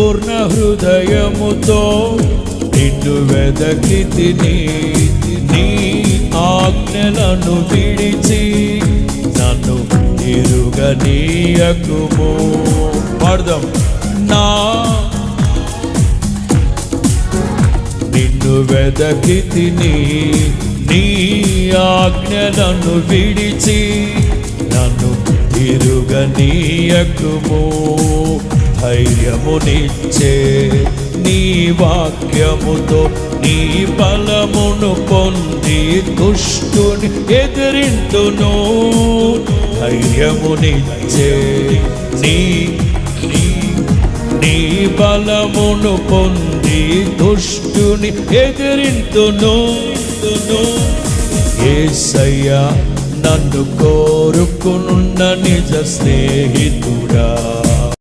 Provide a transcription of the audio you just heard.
పూర్ణ హృదయముతో నిన్ను వెదకితిని, నీ ఆజ్ఞలను విడిచి నన్ను తిరుగనీయకుము. పాడదాం. నిన్ను వెదకితిని, నీ ఆజ్ఞలను విడిచి నన్ను తిరుగనీయకుము. ధైర్యమునిచ్చే నీ వాక్యముతో నీ బలమును పొంది దుష్టుని ఎదిరింతును. ధైర్యమునిచ్చే నీ బలమును పొంది దుష్టుని ఎదిరింతును. యేసయ్యా నన్ను కోరుకునున్న నిజ స్నేహితుడా,